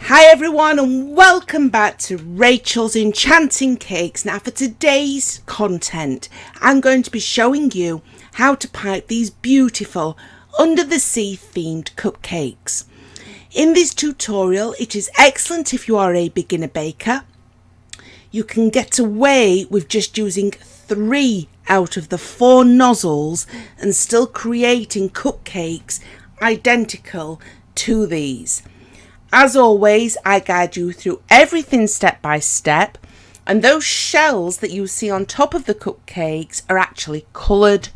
Hi everyone and welcome back to Rachel's Enchanting Cakes. Now for today's content I'm going to be showing you how to pipe these beautiful under the sea themed cupcakes. In this tutorial it is excellent if you are a beginner baker. You can get away with just using 3 out of the 4 nozzles and still creating cupcakes identical to these. As always, I guide you through everything step by step, and those shells that you see on top of the cupcakes are actually coloured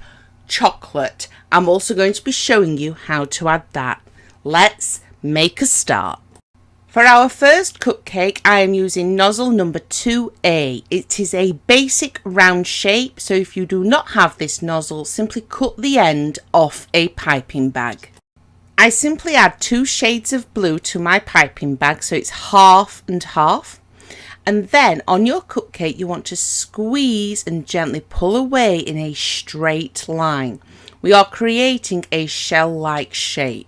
chocolate. I'm also going to be showing you how to add that. Let's make a start. For our first cupcake, I am using nozzle number 2A. It is a basic round shape, so if you do not have this nozzle, simply cut the end off a piping bag. I simply add 2 shades of blue to my piping bag, so it's half and half. And then on your cupcake, you want to squeeze and gently pull away in a straight line. We are creating a shell-like shape.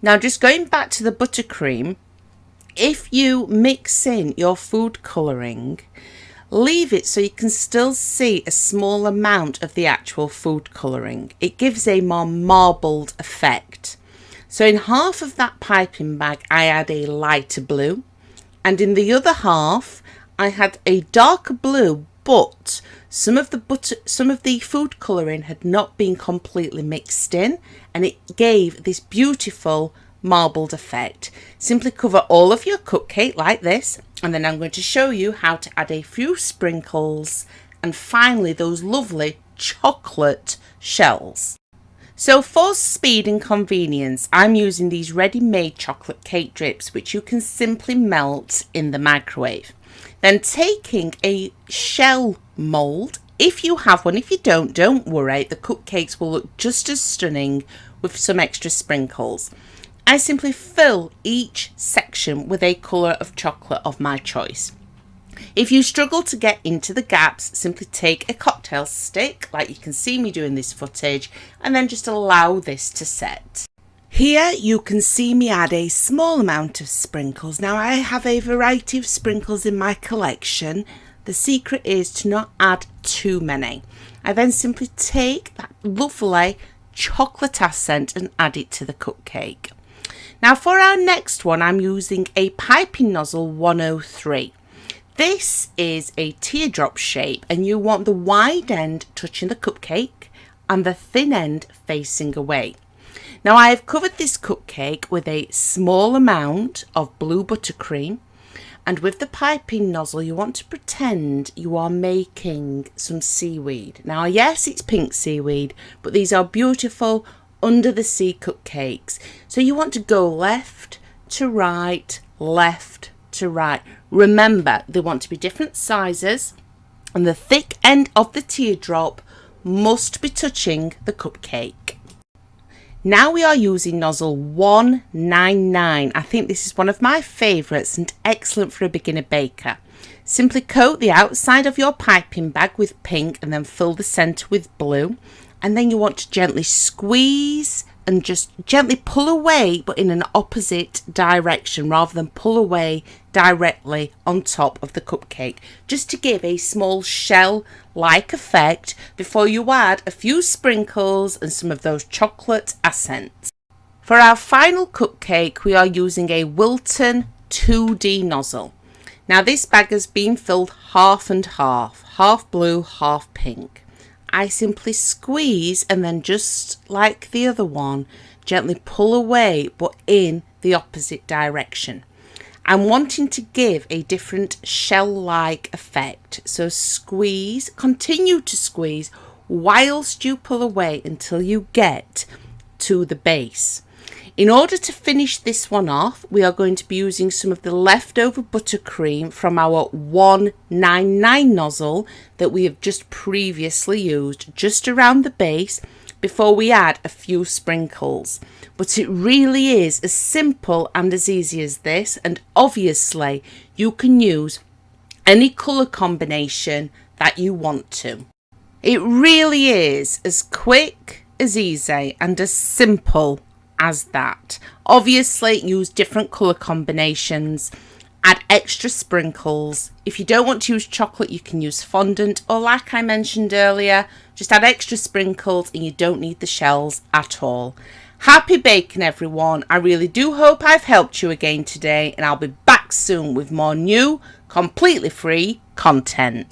Now, just going back to the buttercream, if you mix in your food colouring, leave it so you can still see a small amount of the actual food colouring. It gives a more marbled effect. So in half of that piping bag, I add a lighter blue, and in the other half, I had a darker blue, but some of the food colouring had not been completely mixed in, and it gave this beautiful marbled effect. Simply cover all of your cupcake like this, and then I'm going to show you how to add a few sprinkles, and finally those lovely chocolate shells. So for speed and convenience, I'm using these ready-made chocolate cake drips, which you can simply melt in the microwave. Then taking a shell mould, if you have one, if you don't worry, the cupcakes will look just as stunning with some extra sprinkles. I simply fill each section with a colour of chocolate of my choice. If you struggle to get into the gaps, simply take a cocktail stick, like you can see me doing this footage, and then just allow this to set. Here you can see me add a small amount of sprinkles. Now I have a variety of sprinkles in my collection. The secret is to not add too many. I then simply take that lovely chocolate accent and add it to the cupcake. Now for our next one, I'm using a piping nozzle 103. This is a teardrop shape, and you want the wide end touching the cupcake and the thin end facing away. Now I have covered this cupcake with a small amount of blue buttercream, and with the piping nozzle you want to pretend you are making some seaweed. Now yes, it's pink seaweed, but these are beautiful under the sea cupcakes. So you want to go left to right, left to right. Remember, they want to be different sizes, and the thick end of the teardrop must be touching the cupcake. Now we are using nozzle 199. I think this is one of my favourites and excellent for a beginner baker. Simply coat the outside of your piping bag with pink and then fill the centre with blue. And then you want to gently squeeze and just gently pull away, but in an opposite direction rather than pull away directly on top of the cupcake, just to give a small shell-like effect before you add a few sprinkles and some of those chocolate accents. For our final cupcake, we are using a Wilton 2D nozzle. Now this bag has been filled half and half blue, half pink. I simply squeeze and then, just like the other one, gently pull away, but in the opposite direction. I'm wanting to give a different shell-like effect, so squeeze, continue to squeeze whilst you pull away until you get to the base. In order to finish this one off, we are going to be using some of the leftover buttercream from our 199 nozzle that we have just previously used, just around the base before we add a few sprinkles. But it really is as simple and as easy as this, and obviously you can use any colour combination that you want to. It really is as quick, as easy and as simple as that. Obviously, use different colour combinations. Add extra sprinkles. If you don't want to use chocolate, you can use fondant, or like I mentioned earlier, just add extra sprinkles and you don't need the shells at all. Happy baking, everyone. I really do hope I've helped you again today, and I'll be back soon with more new, completely free content.